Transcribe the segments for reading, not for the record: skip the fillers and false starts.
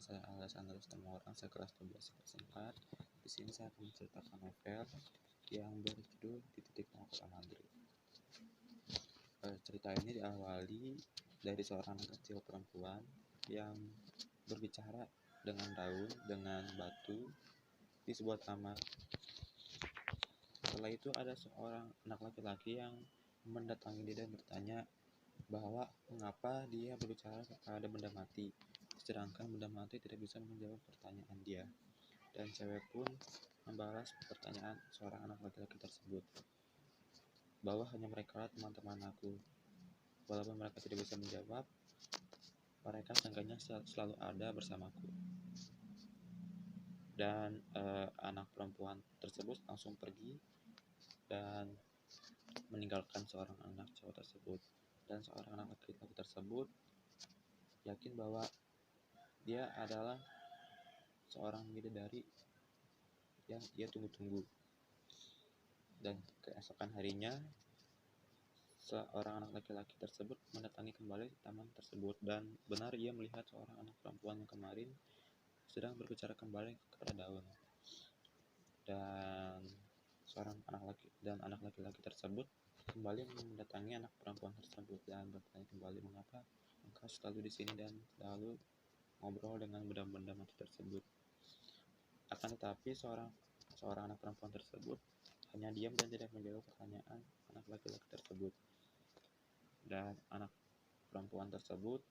saya Alessandro Stemorang, saya kelas 12 singkat. Di sini saya akan menceritakan novel yang berjudul Di Titik Nol Kota Madrid. Cerita ini diawali dari seorang anak kecil perempuan yang berbicara dengan daun, dengan batu di sebuah taman. Setelah itu ada seorang anak laki-laki yang mendatangi dia dan bertanya bahwa mengapa dia berbicara kepada benda mati, sedangkan benda mati tidak bisa menjawab pertanyaan dia. Dan cewek pun membalas pertanyaan seorang anak laki-laki tersebut, bahwa hanya mereka teman-teman aku. Walaupun mereka tidak bisa menjawab, mereka seenggaknya selalu ada bersamaku. Dan anak perempuan tersebut langsung pergi dan meninggalkan seorang anak cowok tersebut. Dan seorang anak laki-laki tersebut yakin bahwa dia adalah seorang bidadari yang ia tunggu-tunggu. Dan keesokan harinya, seorang anak laki-laki tersebut mendatangi kembali taman tersebut, dan benar ia melihat seorang anak perempuan yang kemarin sedang berbicara kembali kepada daun. Dan anak laki-laki tersebut kembali mendatangi anak perempuan tersebut dan bertanya kembali, mengapa engkau selalu di sini dan selalu ngobrol dengan benda-benda mati tersebut. Akan tetapi seorang anak perempuan tersebut hanya diam dan tidak menjawab pertanyaan anak laki-laki tersebut. Dan anak perempuan tersebut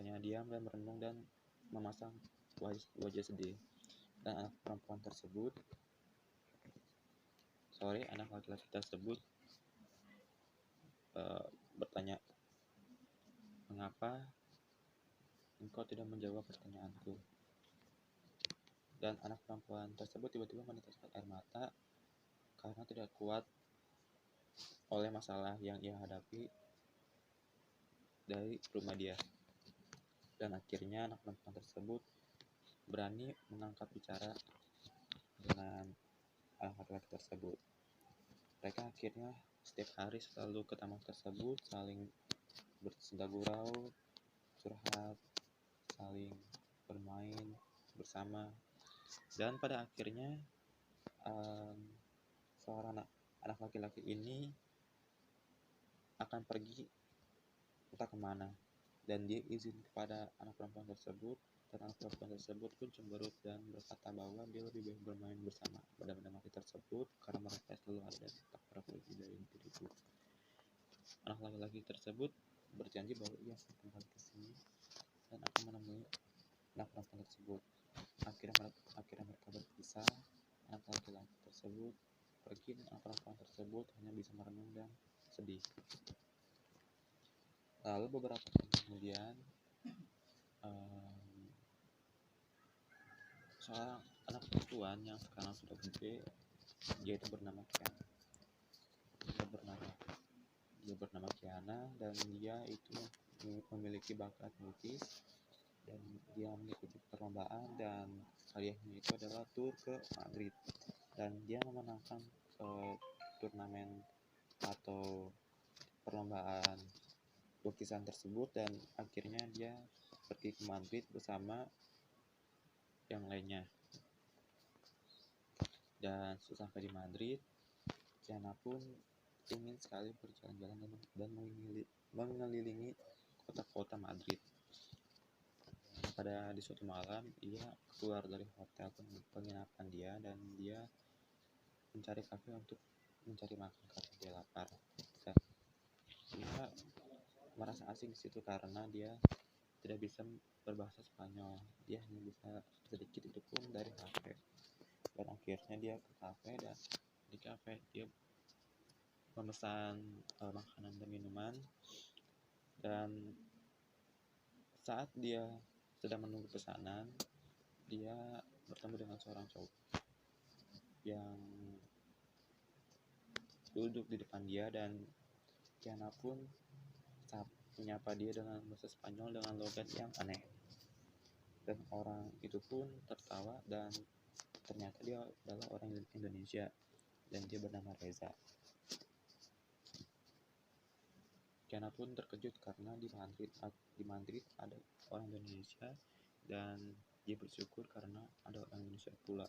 hanya diam dan merenung dan memasang wajah sedih. Dan anak laki-laki tersebut bertanya, mengapa engkau tidak menjawab pertanyaanku? Dan anak perempuan tersebut tiba-tiba meneteskan air mata karena tidak kuat oleh masalah yang ia hadapi dari rumah dia. Dan akhirnya anak perempuan tersebut berani mengangkat bicara dengan anak laki-laki tersebut. Mereka akhirnya setiap hari selalu ke taman tersebut, saling bersenda gurau, curhat, saling bermain bersama. Dan pada akhirnya seorang anak laki-laki ini akan pergi entah kemana, dan dia izin kepada anak perempuan tersebut, dan anak perempuan tersebut pun cemberut dan berkata bahwa dia lebih baik bermain bersama benda-benda mati tersebut karena mereka selalu ada dan tak pernah pergi dari diriku. Anak laki-laki tersebut berjanji bahwa ia akan kembali ke sini dan akan menemui anak perempuan tersebut. Akhirnya mereka berpisah. Anak laki-laki tersebut pergi dan anak perempuan tersebut hanya bisa merenung dan sedih. Lalu beberapa tahun kemudian, seorang anak perempuan yang sekarang sudah gede, dia bernama Kiana, dan dia itu memiliki bakat melukis, dan dia mengikuti perlombaan, dan hadiahnya itu adalah tur ke Madrid, dan dia memenangkan turnamen atau perlombaan lukisan tersebut, dan akhirnya dia pergi ke Madrid bersama yang lainnya. Dan sesampai di Madrid, Kiana pun ingin sekali berjalan-jalan dan mengelilingi kota-kota Madrid. Di suatu malam, ia keluar dari hotel penginapan dia, dan dia mencari kafe untuk mencari makan karena dia lapar. Dan dia merasa asing di situ karena dia tidak bisa berbahasa Spanyol. Dia hanya bisa sedikit itu pun dari kafe. Dan akhirnya dia ke kafe, dan di kafe dia memesan makanan dan minuman. Dan saat dia sedang menunggu pesanan, dia bertemu dengan seorang cowok yang duduk di depan dia, dan Kiana pun menyapa dia dengan bahasa Spanyol dengan logat yang aneh. Dan orang itu pun tertawa, dan ternyata dia adalah orang Indonesia, dan dia bernama Reza. Kiana pun terkejut karena di Madrid ada orang Indonesia dan dia bersyukur karena ada orang Indonesia pula,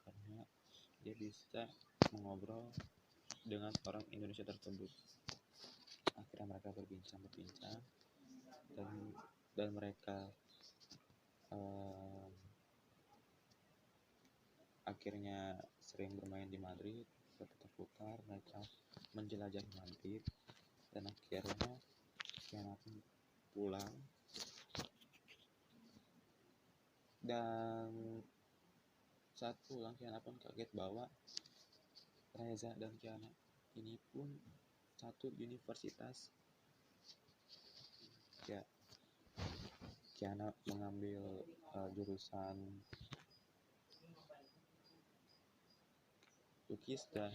karena dia bisa mengobrol dengan orang Indonesia tersebut. Akhirnya mereka berbincang dan mereka akhirnya sering bermain di Madrid, berputar-putar, mereka menjelajahi Madrid, dan akhirnya Kiana pun pulang. Dan saat pulang, Kiana pun kaget bahwa Reza dan Kiana ini pun satu universitas. Ya, Kiana mengambil jurusan lukis dan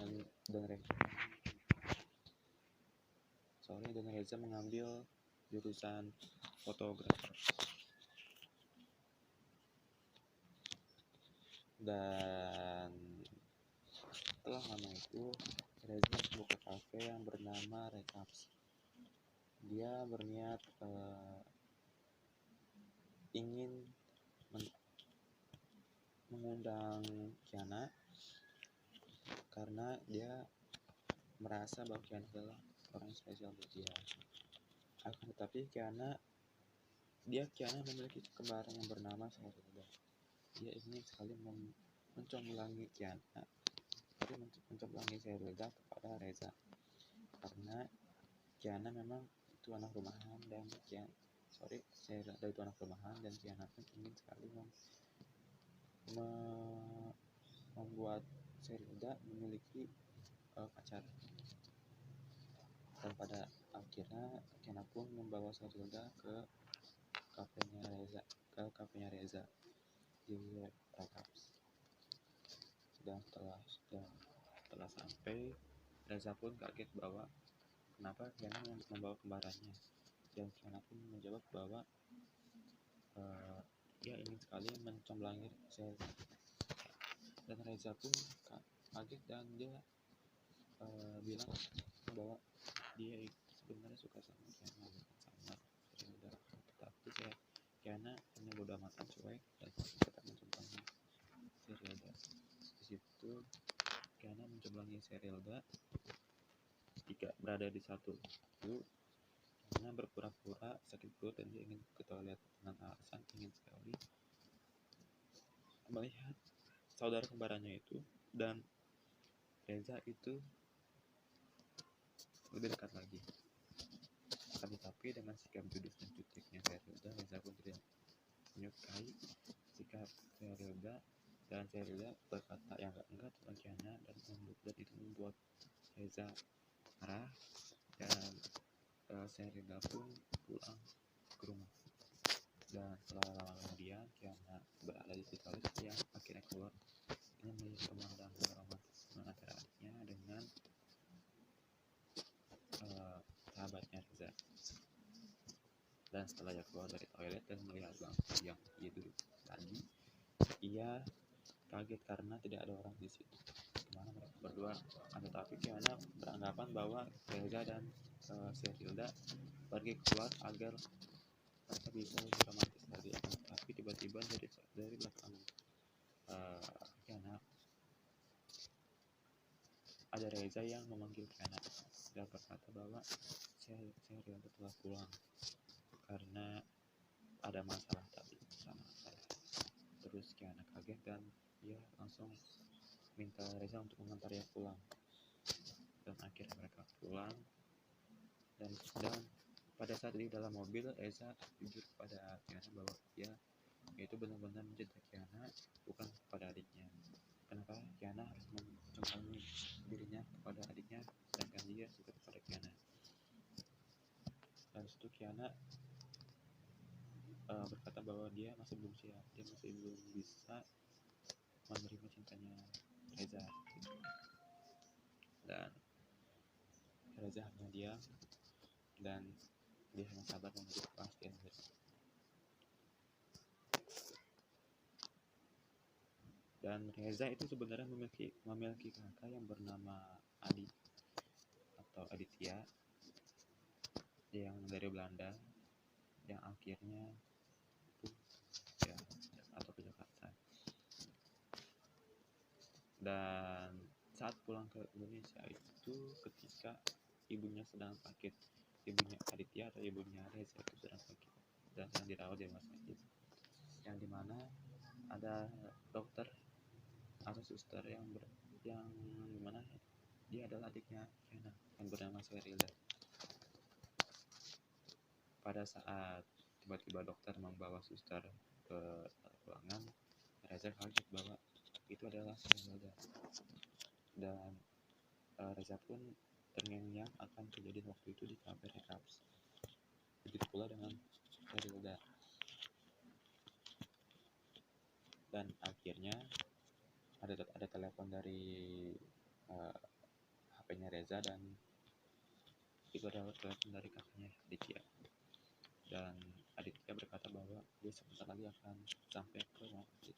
Reza mengambil jurusan fotografer. Dan setelah lama itu Reza membuka kafe yang bernama Recaps. Dia berniat ingin mengundang Kiana karena dia merasa bahwa Kiana adalah orang spesial buat dia. Akan tetapi Kiana memiliki kembaran yang bernama Sherilda. Dia ingin sekali mencombelangi Kiana, mencombelangi Sherilda kepada Reza, karena Kiana memang itu anak rumahan dan Sherilda itu anak rumahan, dan Kiana pun ingin sekali membuat Sherilda memiliki pacar. Dan pada akhirnya Kiana pun membawa Sherilda ke kafenya Reza di Recaps. Dan setelah sampai, Reza pun kaget bahwa kenapa Kiana membawa kembarannya, dan Kiana pun menjawab bahwa dia ingin sekali mencombelangi Sherilda. Dan Reza pun kaget dan dia bilang bahwa dia sebenarnya suka sama Kiana, bukan sama Sherilda. Tapi Kiana hanya bodoh amatan, cuek, dan tetap mencombelangi Sherilda. Di situ Kiana mencombelangi Sherilda. Ketika berada di satu waktu, Kiana berpura-pura sakit perut dan dia ingin ke toilet dengan alasan ingin sekali melihat saudara kembarannya itu dan Reza itu lebih dekat lagi. Akan tetapi dengan sikap judes dan juteknya Sherilda, Reza pun tidak menyukai sikap Sherilda, dan Sherilda berkata yang enggak tentang Kiana, dan itu membuat Reza marah, dan Sherilda pun pulang ke rumah. Dan setelah lama kemudian Kiana berada di toilet, yang akhirnya keluar ingin melihat pemandangan romantisme antara adiknya dengan sahabatnya Reza. Dan setelah ia keluar dari toilet dan melihat bangku yang ia duduk tadi, ia kaget karena tidak ada orang di situ, dimana mereka berdua. Tetapi Kiana beranggapan bahwa Reza dan Sherilda pergi keluar agar mereka bisa lebih romantis lagi. Tapi tiba-tiba dari belakang Kiana ada Reza yang memanggil Kiana dan berkata bahwa Sherilda telah pulang karena ada masalah tadi sama saya. Terus Kiana kaget dan dia langsung minta Reza untuk mengantarnya pulang. Dan akhirnya mereka pulang, dan pada saat di dalam mobil, Reza jujur kepada Kiana bahwa dia itu benar-benar mencintai Kiana, bukan kepada adiknya. Kenapa Kiana harus mencombelangi dirinya kepada adiknya, sedangkan dia suka kepada Kiana. Dan situ Kiana berkata bahwa dia masih belum siap, dia masih belum bisa menerima cintanya Reza. Dan Reza hanya diam, dan dia hanya sabar menunggu kepastian Reza. Dan Reza itu sebenarnya memiliki kakak yang bernama Adi atau Aditya, yang dari Belanda, yang akhirnya Dan saat pulang ke Indonesia itu ketika ibunya sedang sakit, ibunya Aditya atau ibunya Reza itu sedang sakit dan sedang dirawat di rumah sakit, yang dimana ada dokter atau suster yang dimana dia adalah adiknya Kiana yang bernama Sherilda. Pada saat tiba-tiba dokter membawa suster ke ruangan, Reza kaget bahwa itu adalah Sherilda, dan Reza pun terngiang-ngiang akan kejadian waktu itu di kabar Recaps. Begitu pula dengan Sherilda. Dan akhirnya ada telepon dari HP-nya Reza, dan itu adalah telepon dari kakaknya Aditya. Dan Aditya berkata bahwa dia sebentar lagi akan sampai ke rumah sakit.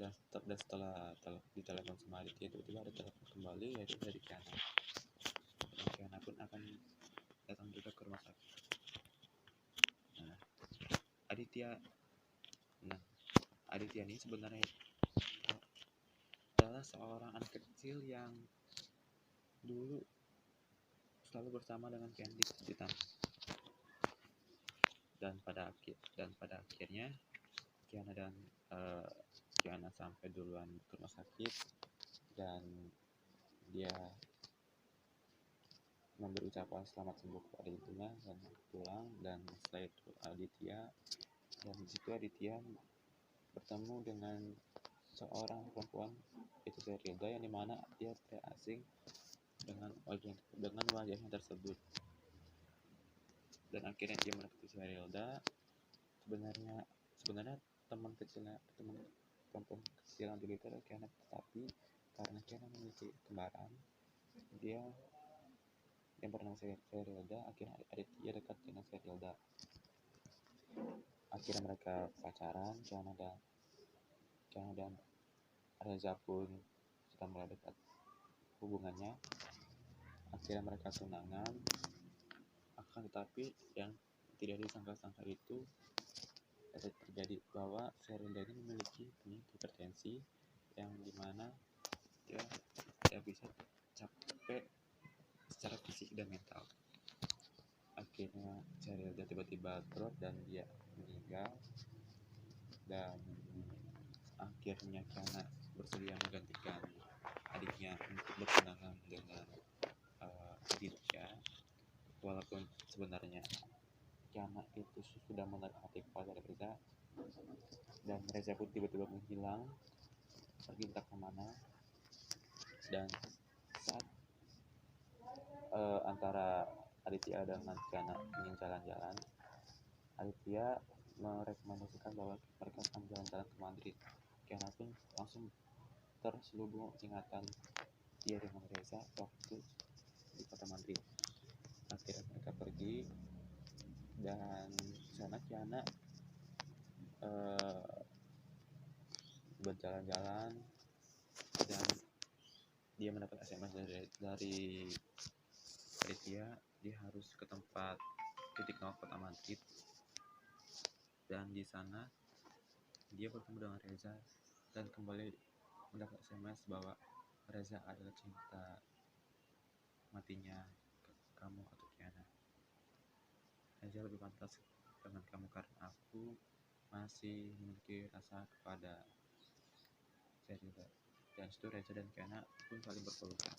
Dan setelah ditelepon sama Aditya, tiba-tiba ada telepon kembali, yaitu dari Kiana. Dan Kiana pun akan datang juga ke rumah sakit. Nah, Aditya ini sebenarnya adalah seorang anak kecil yang dulu selalu bersama dengan Candice di taman. Dan pada akhirnya Kiana sampai duluan ke rumah sakit, dan dia memberi ucapan selamat sembuh kepada ibunya dan pulang. Dan setelah itu Aditya bertemu dengan seorang perempuan, itu Sherilda, yang dimana dia tidak asing dengan wajahnya tersebut. Dan akhirnya dia mendekati Sherilda. Sebenarnya teman perempuan kecil yang dulu itu adalah Kiana, tetapi karena Kiana memiliki kembaran, dia yang bernama Sherilda, akhirnya Aditya dekat dengan Sherilda. Akhirnya mereka pacaran. Kiana dan Reza pun sudah mulai dekat hubungannya. Akhirnya mereka tunangan. Akan tetapi yang tidak disangka-sangka itu terjadi bahwa Sherilda ini memiliki penyakit hipertensi, yang dimana dia tidak bisa capek secara fisik dan mental. Akhirnya Sherilda tiba-tiba drop dan dia meninggal. Dan akhirnya Kiana bersedia menggantikan adiknya untuk bertunangan dengan Aditya, walaupun sebenarnya Kiana itu sudah menaruh hati kepada Reza. Dan Reza pun tiba-tiba menghilang, pergi entah kemana. Dan saat antara Aditya dengan Kiana ingin jalan-jalan, Aditya merekomendasikan bahwa mereka akan jalan-jalan ke Madrid. Kiana pun langsung terselubung ingatan dia dengan Reza waktu di kota Madrid. Akhirnya mereka pergi, dan sana Kiana berjalan-jalan, dan dia mendapat SMS dari Aditya. Dia harus ke tempat titik nol kota Madrid, dan di sana dia bertemu dengan Reza dan kembali mendapat SMS bahwa Reza adalah cinta matinya kamu atau Kiana. Reza lebih pantas dengan kamu karena aku masih memiliki rasa kepada Sherilda. Dan situ Reza dan Kiana pun saling berpelukan.